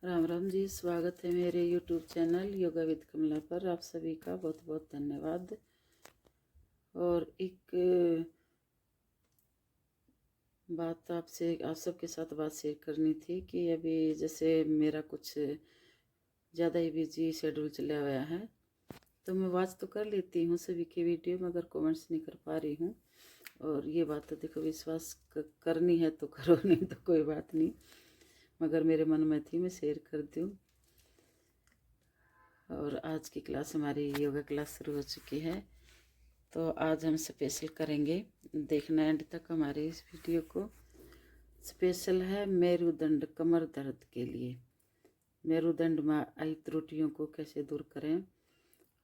राम राम जी। स्वागत है मेरे YouTube चैनल योगा विद कमला पर। आप सभी का बहुत बहुत धन्यवाद। और एक बात आप सबके साथ बात शेयर करनी थी कि अभी जैसे मेरा कुछ ज़्यादा ही बिजी शेड्यूल चला हुआ है, तो मैं वॉच तो कर लेती हूँ सभी की वीडियो, मगर कमेंट्स नहीं कर पा रही हूँ। और ये बात तो देखो, विश्वास करनी है तो करो, नहीं तो कोई बात नहीं, मगर मेरे मन में थी मैं शेयर कर दूँ। और आज की क्लास हमारी योगा क्लास शुरू हो चुकी है, तो आज हम स्पेशल करेंगे, देखना एंड तक हमारे इस वीडियो को। स्पेशल है मेरुदंड कमर दर्द के लिए। मेरुदंड में आई त्रुटियों को कैसे दूर करें,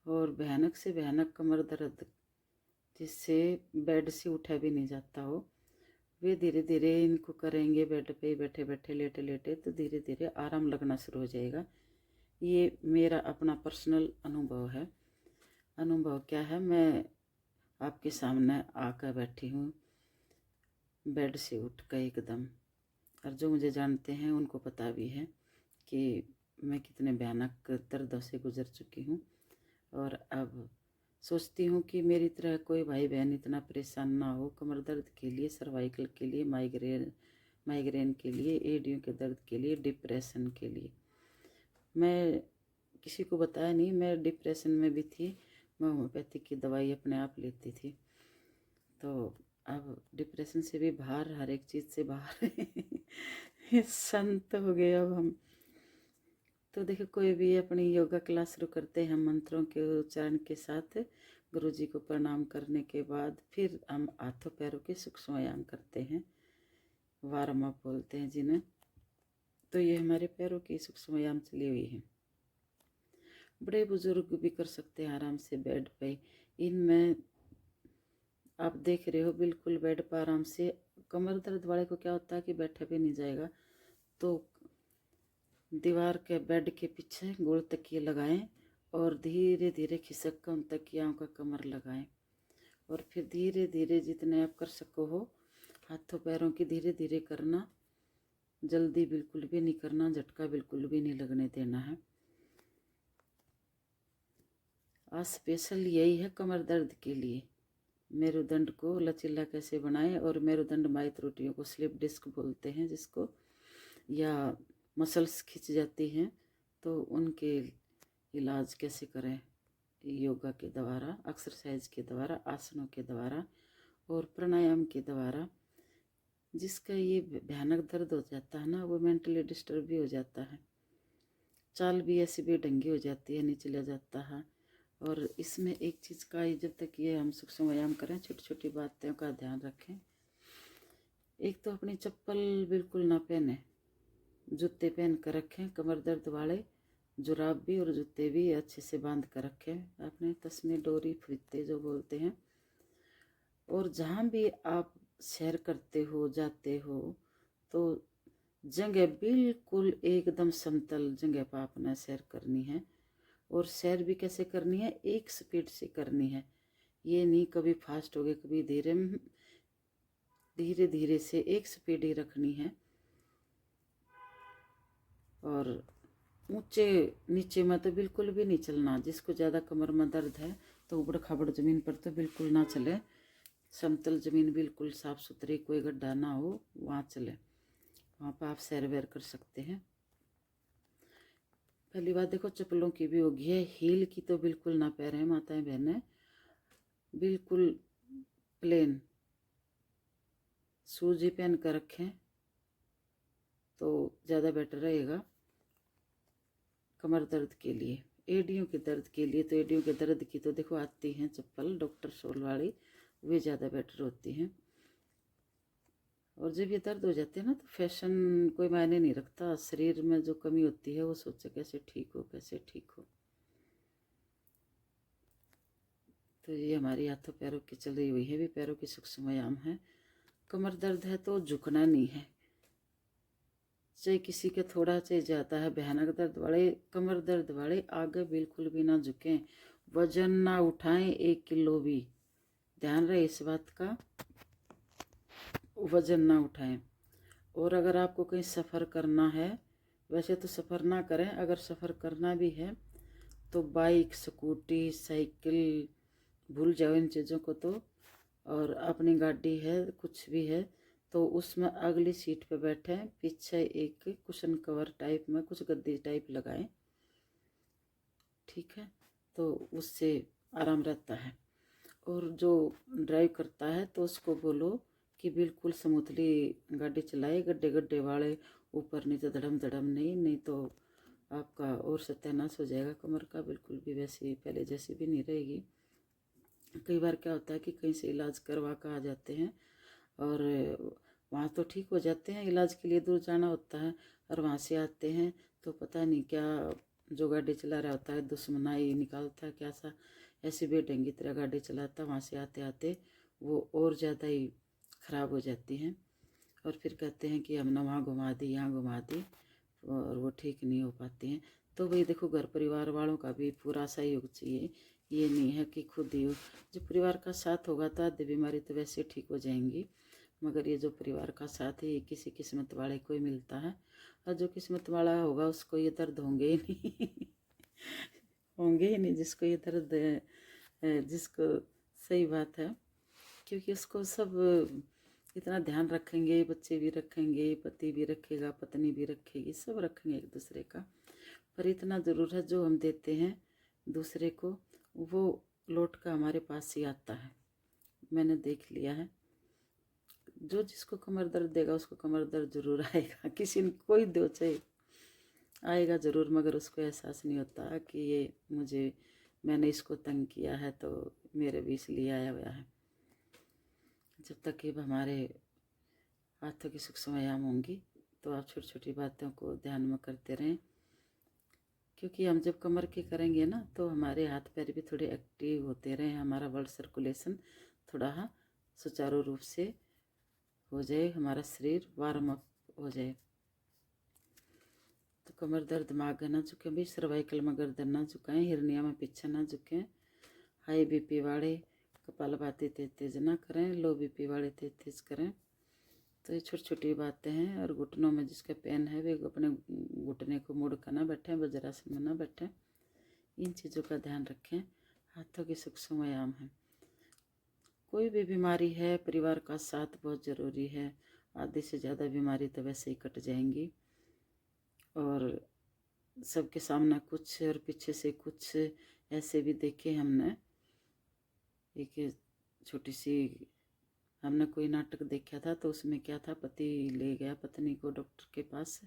और भयानक से भयानक कमर दर्द जिससे बेड से उठा भी नहीं जाता हो, वे धीरे धीरे इनको करेंगे बेड पे बैठे बैठे लेटे लेटे, तो धीरे धीरे आराम लगना शुरू हो जाएगा। ये मेरा अपना पर्सनल अनुभव है। अनुभव क्या है, मैं आपके सामने आकर बैठी हूँ बेड से उठ कर एकदम। और जो मुझे जानते हैं उनको पता भी है कि मैं कितने भयानक दर्दों से गुजर चुकी हूँ। और अब सोचती हूँ कि मेरी तरह कोई भाई बहन इतना परेशान ना हो कमर दर्द के लिए, सर्वाइकल के लिए, माइग्रेन के लिए, एडियों के दर्द के लिए, डिप्रेशन के लिए। मैं किसी को बताया नहीं, मैं डिप्रेशन में भी थी, मैं होम्योपैथिक की दवाई अपने आप लेती थी। तो अब डिप्रेशन से भी बाहर, हर एक चीज़ से बाहर संत हो गए अब हम। तो देखो, कोई भी अपनी योगा क्लास शुरू करते हैं मंत्रों के उच्चारण के साथ, गुरु जी को प्रणाम करने के बाद फिर हम हाथों पैरों के सूक्ष्म व्यायाम करते हैं, वार्म अप बोलते हैं जिन्हें। तो ये हमारे पैरों की सूक्ष्म व्यायाम चली हुई है, बड़े बुजुर्ग भी कर सकते हैं आराम से बेड पे। इनमें आप देख रहे हो बिल्कुल बेड पर आराम से। कमर दर्द वाले को क्या होता है कि बैठा भी नहीं जाएगा, तो दीवार के बेड के पीछे गोल तकिए लगाएं और धीरे धीरे खिसक कर उन तकियाओं का कमर लगाएं। और फिर धीरे धीरे जितने आप कर सको हो, हाथों पैरों की धीरे धीरे करना, जल्दी बिल्कुल भी नहीं करना, झटका बिल्कुल भी नहीं लगने देना है। आज स्पेशल यही है कमर दर्द के लिए, मेरुदंड को लचीला कैसे बनाएं। और मेरुदंड माई त्रुटियों को स्लिप डिस्क बोलते हैं जिसको, या मसल्स खिंच जाती हैं, तो उनके इलाज कैसे करें, योगा के द्वारा, एक्सरसाइज के द्वारा, आसनों के द्वारा और प्राणायाम के द्वारा। जिसका ये भयानक दर्द हो जाता है ना, वो मेंटली डिस्टर्ब भी हो जाता है, चाल भी ऐसी बेढंगी हो जाती है, नहीं चला जाता है। और इसमें एक चीज़ का, जब तक ये हम सूक्ष्म व्यायाम करें, छोटी छोटी बातों का ध्यान रखें। एक तो अपनी चप्पल बिल्कुल ना पहने, जूते पहन कर रखें, कमर दर्द वाले जुराब भी और जूते भी अच्छे से बांध कर रखें अपने, तस्मे डोरी फीते जो बोलते हैं। और जहाँ भी आप सैर करते हो, जाते हो, तो जगह बिल्कुल एकदम समतल जगह पर आपने सैर करनी है। और सैर भी कैसे करनी है, एक स्पीड से करनी है। ये नहीं कभी फास्ट हो गए कभी धीरे, धीरे धीरे से एक स्पीड ही रखनी है। और ऊंचे नीचे में तो बिल्कुल भी नहीं चलना। जिसको ज़्यादा कमर में दर्द है तो उबड़ खाबड़ ज़मीन पर तो बिल्कुल ना चले, समतल ज़मीन बिल्कुल साफ़ सुथरी, कोई गड्ढा ना हो, वहाँ चले, वहाँ पर आप सैर वैर कर सकते हैं। पहली बात देखो, चप्पलों की भी होगी है, हील की तो बिल्कुल ना पैरें माताएं बहनें, बिल्कुल प्लेन शूज ही पहन कर रखें तो ज़्यादा बेटर रहेगा कमर दर्द के लिए। एडियों के दर्द के लिए तो, एडियों के दर्द की तो देखो आती हैं चप्पल डॉक्टर सोल वाली, वे ज़्यादा बेटर होती हैं। और जब ये दर्द हो जाते हैं ना, तो फैशन कोई मायने नहीं रखता, शरीर में जो कमी होती है वो सोचे कैसे ठीक हो, कैसे ठीक हो। तो ये हमारी हाथों पैरों की चल रही हुई है, भी पैरों की सूक्ष्म व्यायाम है। कमर दर्द है तो झुकना नहीं है, चाहे किसी के थोड़ा चाहे ज़्यादा है भयानक दर्द वाले, कमर दर्द वाले आगे बिल्कुल भी ना झुकें, वजन ना उठाएं 1 किलो भी, ध्यान रहे इस बात का, वजन ना उठाएं। और अगर आपको कहीं सफ़र करना है वैसे तो सफ़र ना करें, अगर सफ़र करना भी है तो बाइक, स्कूटी, साइकिल भूल जाओ इन चीज़ों को तो। और अपनी गाड़ी है, कुछ भी है तो उसमें अगली सीट पे बैठें, पीछे एक कुशन कवर टाइप में कुछ गद्दी टाइप लगाएं, ठीक है, तो उससे आराम रहता है। और जो ड्राइव करता है तो उसको बोलो कि बिल्कुल स्मूथली गाड़ी चलाए, गड्ढे गड्ढे वाले ऊपर नीचे धड़म धड़म नहीं, नहीं तो आपका और सत्यानाश हो जाएगा कमर का, बिल्कुल भी वैसी पहले जैसी भी नहीं रहेगी। कई बार क्या होता है कि कहीं से इलाज करवा कर आ जाते हैं और वहाँ तो ठीक हो जाते हैं, इलाज के लिए दूर जाना होता है, और वहाँ से आते हैं तो पता नहीं क्या जो गाड़ी चला रहा होता है दुश्मनाई निकालता है, क्या सा ऐसी बेढंगी तरह गाड़ी चलाता, वहाँ से आते आते वो और ज़्यादा ही ख़राब हो जाती हैं। और फिर कहते हैं कि हमने वहाँ घुमा दी, यहाँ घुमा दी, और वो ठीक नहीं हो पाती हैं। तो वही देखो, घर परिवार वालों का भी पूरा सहयोग चाहिए, ये नहीं है कि खुद ही हो। जो परिवार का साथ होगा तो आधी बीमारी तो वैसे ठीक हो जाएंगी, मगर ये जो परिवार का साथ है ये किसी किस्मत वाले को ही मिलता है, और जो किस्मत वाला होगा उसको ये दर्द होंगे ही नहीं होंगे ही नहीं जिसको ये दर्द जिसको, सही बात है, क्योंकि उसको सब इतना ध्यान रखेंगे, बच्चे भी रखेंगे, पति भी रखेगा, पत्नी भी रखेगी, सब रखेंगे एक दूसरे का। पर इतना ज़रूर है जो हम देते हैं दूसरे को वो लौट कर हमारे पास ही आता है, मैंने देख लिया है। जो जिसको कमर दर्द देगा उसको कमर दर्द जरूर आएगा, किसी ने कोई दो चाहे आएगा ज़रूर, मगर उसको एहसास नहीं होता कि ये मुझे, मैंने इसको तंग किया है तो मेरे भी इसलिए आया हुआ है। जब तक कि हमारे हाथों की सूक्ष्म व्यायाम होंगी तो आप छोटी छोटी बातों को ध्यान में करते रहें, क्योंकि हम जब कमर की करेंगे ना तो हमारे हाथ पैर भी थोड़े एक्टिव होते रहें, हमारा ब्लड सर्कुलेशन थोड़ा सुचारू रूप से हो जाए, हमारा शरीर वार्म अप हो जाए। तो कमर दर्द में आगे ना झुकें भी, सर्वाइकल में गर्दन ना झुकाएं, हिरनिया में पीछे ना झुकें, हाई बीपी वाले कपालभाति तेज तेज ना करें, लो बीपी वाले तेज तेज करें। तो ये छोटी छोटी बातें हैं। और घुटनों में जिसका पेन है वे अपने घुटने को मुड़ कर ना बैठें, वज्रासन में ना बैठें, इन चीज़ों का ध्यान रखें। हाथों की सूक्ष्म व्यायाम है। कोई भी बीमारी है, परिवार का साथ बहुत ज़रूरी है, आधे से ज़्यादा बीमारी तो वैसे ही कट जाएंगी। और सबके सामने कुछ और पीछे से कुछ ऐसे भी देखे हमने। एक छोटी सी हमने कोई नाटक देखा था तो उसमें क्या था, पति ले गया पत्नी को डॉक्टर के पास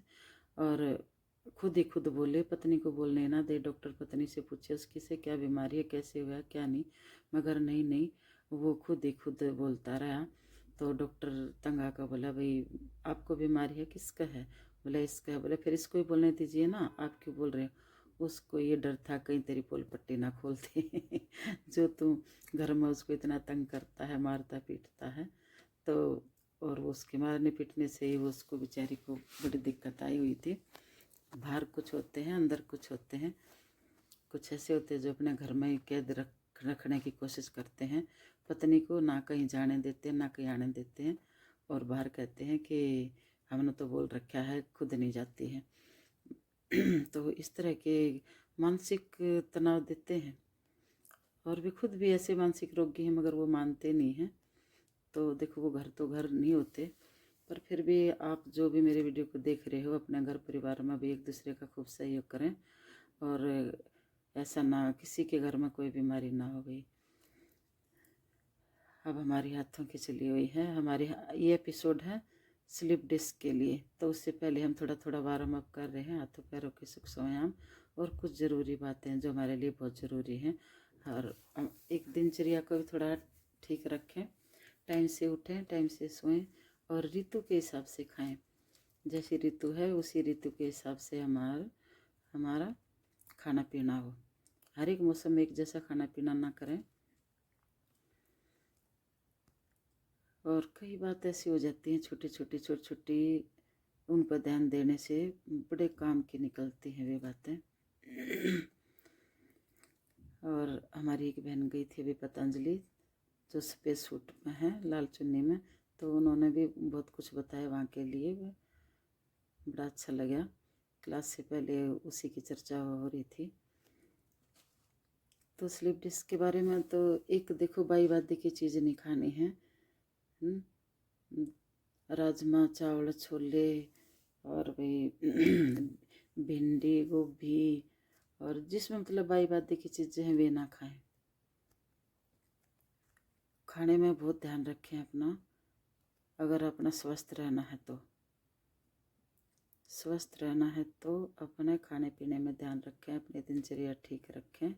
और खुद बोले, पत्नी को बोलने ना दे डॉक्टर, पत्नी से पूछे उसकी से क्या बीमारी है, कैसे हुआ, क्या नहीं, मगर नहीं वो खुद बोलता रहा। तो डॉक्टर तंग आकर बोला, भाई आपको बीमारी है, किसका है, बोला इसका है, बोले फिर इसको ही बोलने दीजिए ना, आप क्यों बोल रहे हो। उसको ये डर था कहीं तेरी पोल पट्टी ना खोलते जो तू घर में उसको इतना तंग करता है, मारता पीटता है। तो और वो उसके मारने पीटने से ही वो उसको बेचारी को बड़ी दिक्कत आई हुई थी। बाहर कुछ होते हैं, अंदर कुछ होते हैं, कुछ ऐसे होते हैं जो अपने घर में ही कैद रखने की कोशिश करते हैं, पत्नी को ना कहीं जाने देते हैं ना कहीं आने देते हैं, और बाहर कहते हैं कि हमने तो बोल रखा है, खुद नहीं जाती है तो इस तरह के मानसिक तनाव देते हैं। और भी खुद भी ऐसे मानसिक रोगी हैं मगर वो मानते नहीं हैं। तो देखो वो घर तो घर नहीं होते, पर फिर भी आप जो भी मेरे वीडियो को देख रहे हो अपने घर परिवार में भी एक दूसरे का खूब सहयोग करें, और ऐसा ना किसी के घर में कोई बीमारी ना हो गई। अब हमारी हाथों की चली हुई है, हमारे ये एपिसोड है स्लिप डिस्क के लिए, तो उससे पहले हम थोड़ा थोड़ा वार्म अप कर रहे हैं हाथों पैरों के सूक्ष्म व्यायाम और कुछ ज़रूरी बातें हैं जो हमारे लिए बहुत ज़रूरी हैं। और एक दिनचर्या को भी थोड़ा ठीक रखें, टाइम से उठें, टाइम से सोएं, और ऋतु के हिसाब से खाएं। जैसी ऋतु है उसी ऋतु के हिसाब से हमारा खाना पीना हो। हर एक मौसम में एक जैसा खाना पीना ना करें। और कई बात ऐसी हो जाती हैं छोटी छोटी, उन पर ध्यान देने से बड़े काम की निकलती हैं वे बातें और हमारी एक बहन गई थी अभी पतंजलि, जो सफ़ेद सूट में है, लाल चुन्नी में, तो उन्होंने भी बहुत कुछ बताया वहाँ के लिए, बड़ा अच्छा लगा। क्लास से पहले उसी की चर्चा हो रही थी। तो स्लिप डिस्क के बारे में तो एक देखो बाई बादी की चीज़ नहीं खानी है। राजमा चावल छोले और भाई भिंडी गोभी और जिसमें मतलब बाई बादी की चीज़ें हैं वे ना खाएं। खाने में बहुत ध्यान रखें अपना, अगर अपना स्वस्थ रहना है तो अपने खाने पीने में ध्यान रखें, अपनी दिनचर्या ठीक रखें।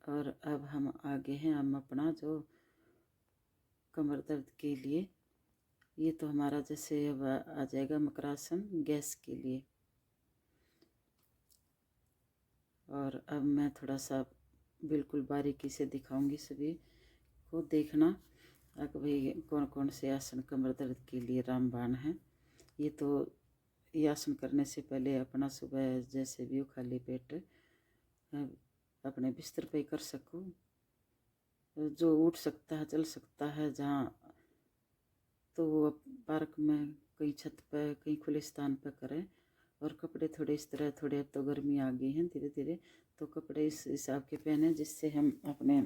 और अब हम आगे हैं, हम अपना जो कमर दर्द के लिए, ये तो हमारा जैसे अब आ जाएगा मकरासन गैस के लिए। और अब मैं थोड़ा सा बिल्कुल बारीकी से दिखाऊंगी, सभी को देखना कि भाई कौन कौन से आसन कमर दर्द के लिए रामबाण हैं। ये तो ये आसन करने से पहले अपना सुबह जैसे भी हो खाली पेट अपने बिस्तर पे कर सको, जो उठ सकता है चल सकता है जहाँ, तो वो पार्क में कहीं छत पर कहीं खुले स्थान पर करें। और कपड़े थोड़े इस तरह, थोड़े अब तो गर्मी आ गई है धीरे धीरे, तो कपड़े इस हिसाब के पहने जिससे हम अपने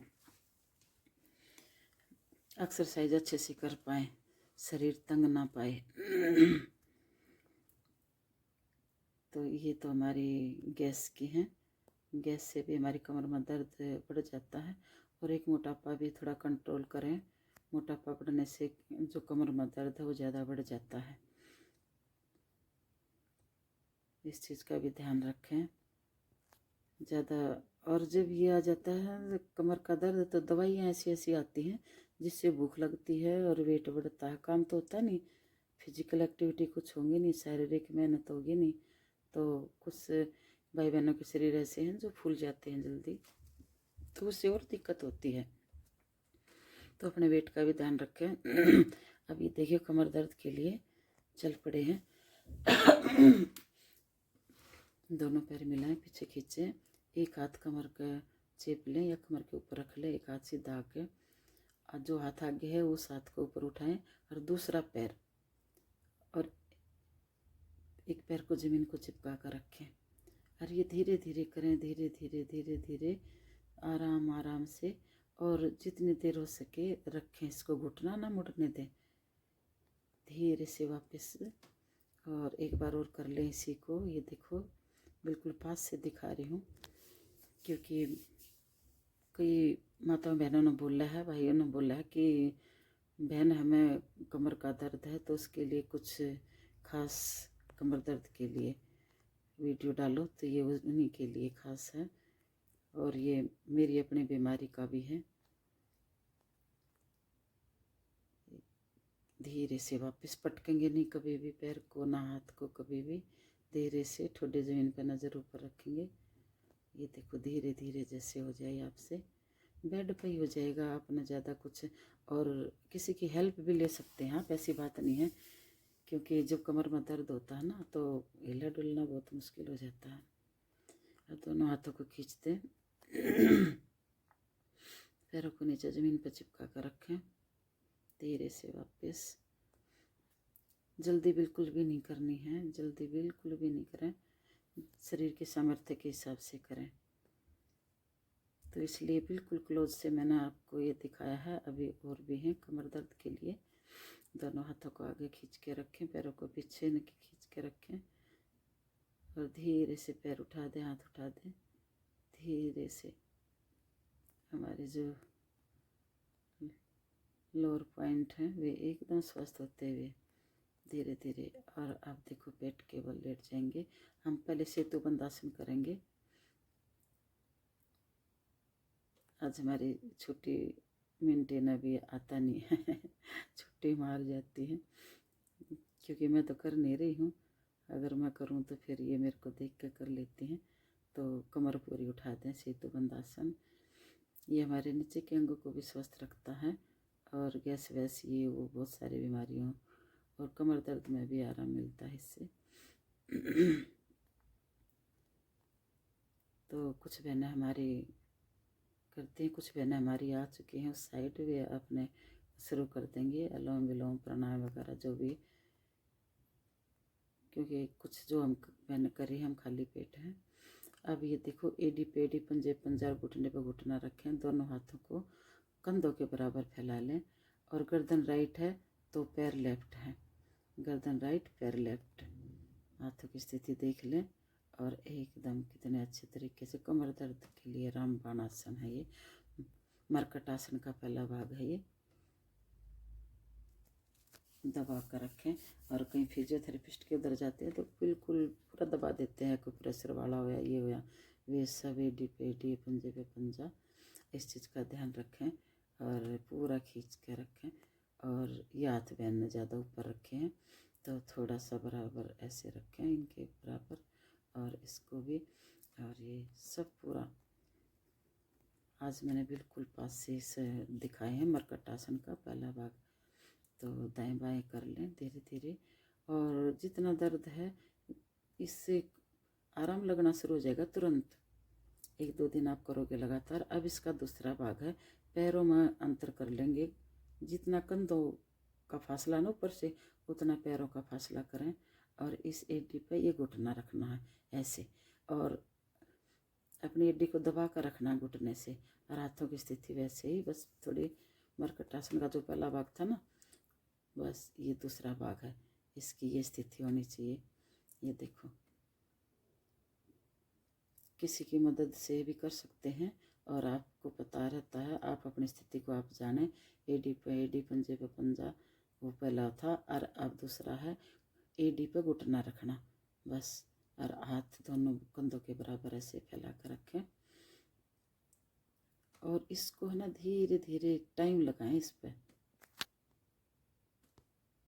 एक्सरसाइज अच्छे से कर पाए, शरीर तंग ना पाए। तो ये तो हमारी गैस की हैं, गैस से भी हमारी कमर में दर्द बढ़ जाता है। और एक मोटापा भी थोड़ा कंट्रोल करें, मोटापा बढ़ने से जो कमर में दर्द है वो ज़्यादा बढ़ जाता है, इस चीज़ का भी ध्यान रखें ज़्यादा। और जब ये आ जाता है कमर का दर्द तो दवाइयाँ ऐसी ऐसी आती हैं जिससे भूख लगती है और वेट बढ़ता है, काम तो होता नहीं, फिजिकल एक्टिविटी कुछ होंगी नहीं, शारीरिक मेहनत होगी नहीं, तो कुछ भाई बहनों के शरीर ऐसे हैं जो फूल जाते हैं जल्दी, तो उससे और दिक्कत होती है। तो अपने वेट का भी ध्यान रखें। अब ये देखिए कमर दर्द के लिए चल पड़े हैं। दोनों पैर मिलाएं, पीछे खींचें, एक हाथ कमर का चेप लें या कमर के ऊपर रख लें, एक हाथ सीधा आके, और जो हाथ आगे है उस हाथ को ऊपर उठाएं और दूसरा पैर और एक पैर को ज़मीन को चिपका कर रखें। और ये धीरे धीरे करें, धीरे धीरे धीरे धीरे आराम आराम से, और जितनी देर हो सके रखें, इसको घुटना ना मुड़ने दें, धीरे से वापस। और एक बार और कर लें इसी को, ये देखो बिल्कुल पास से दिखा रही हूँ, क्योंकि कई माताओं बहनों ने बोला है, भाइयों ने बोला है कि बहन हमें कमर का दर्द है तो उसके लिए कुछ खास कमर दर्द के लिए वीडियो डालो, तो ये उन्हीं के लिए खास है और ये मेरी अपनी बीमारी का भी है। धीरे से वापस पटकेंगे नहीं कभी भी पैर को ना हाथ को, कभी भी धीरे से ठोडे ज़मीन पर नज़र ऊपर रखेंगे। ये देखो धीरे धीरे जैसे हो जाए, आपसे बेड पे ही हो जाएगा, आपने ज़्यादा कुछ, और किसी की हेल्प भी ले सकते हैं आप, ऐसी बात नहीं है, क्योंकि जब कमर में दर्द होता है ना तो हिलना डुलना बहुत मुश्किल हो जाता है। और दोनों हाथों को खींचते पैरों को नीचे ज़मीन पर चिपका कर रखें, धीरे से वापस। जल्दी बिल्कुल भी नहीं करनी है, जल्दी बिल्कुल भी नहीं करें, शरीर के सामर्थ्य के हिसाब से करें। तो इसलिए बिल्कुल क्लोज से मैंने आपको ये दिखाया है। अभी और भी हैं कमर दर्द के लिए। दोनों हाथों को आगे खींच के रखें, पैरों को पीछे न खींच के रखें और धीरे से पैर उठा दें, हाथ उठा दें, धीरे से हमारे जो लोअर पॉइंट हैं वे एकदम स्वस्थ होते हुए धीरे धीरे। और आप देखो पेट के बल लेट जाएंगे। हम पहले सेतु बंदासन करेंगे। आज हमारी छोटी मेंटेन अभी आता नहीं है छुट्टी मार जाती है, क्योंकि मैं तो कर नहीं रही हूँ, अगर मैं करूँ तो फिर ये मेरे को देख कर लेती हैं। तो कमर पूरी उठा दें, सेतु बंदासन। ये हमारे नीचे के अंगों को भी स्वस्थ रखता है और गैस वैस ये वो बहुत सारी बीमारियों और कमर दर्द में भी आराम मिलता है इससे। तो कुछ बहनें हमारी करते हैं, कुछ बहनें हमारी आ चुकी हैं उस साइड, वे अपने शुरू कर देंगे अनुलोम विलोम प्राणायाम वगैरह जो भी क्योंकि कुछ जो हम मैंने करी हम खाली पेट हैं। अब ये देखो एडी पे एडी, पंजे पंजा, घुटने पे घुटना रखें, दोनों हाथों को कंधों के बराबर फैला लें। और गर्दन राइट है तो पैर लेफ्ट है, गर्दन राइट पैर लेफ्ट। हाथों की स्थिति देख लें और एकदम कितने अच्छे तरीके से। कमर दर्द के लिए रामबाण आसन है ये, मरकट आसन का पहला भाग है ये। दबा कर रखें। और कहीं फिजियोथेरेपिस्ट के उधर जाते हैं तो बिल्कुल पूरा दबा देते हैं, कोई प्रेशर वाला हो या ये हो या वे सब, एडी पे एडी, पंजे पे पंजा, इस चीज़ का ध्यान रखें और पूरा खींच के रखें। और ये हाथ बैन ज़्यादा ऊपर रखे हैं तो थोड़ा सा बराबर ऐसे रखें इनके बराबर, और इसको भी। और ये सब पूरा आज मैंने बिल्कुल पास से इसे दिखाए हैं मरकट आसन का पहला भाग। तो दाएं बाएं कर लें धीरे धीरे, और जितना दर्द है इससे आराम लगना शुरू हो जाएगा तुरंत। 1-2 दिन आप करोगे लगातार। अब इसका दूसरा भाग है, पैरों में अंतर कर लेंगे। जितना कंधों का फासला ना ऊपर से, उतना पैरों का फासला करें। और इस एडी पे ये घुटना रखना है ऐसे, और अपनी एडी को दबा कर रखना है घुटने से, और हाथों की स्थिति वैसे ही, बस थोड़ी मरकट आसन का जो पहला भाग था ना, बस ये दूसरा भाग है, इसकी ये स्थिति होनी चाहिए। ये देखो, किसी की मदद से भी कर सकते हैं, और आपको पता रहता है, आप अपनी स्थिति को आप जाने। एडी पे एडी, पंजे पे पंजा, वो पहला था। और अब दूसरा है एडी पे घुटना रखना बस, और हाथ दोनों कंधों के बराबर ऐसे फैला कर रखें। और इसको है ना धीरे धीरे टाइम लगाएं इस पर,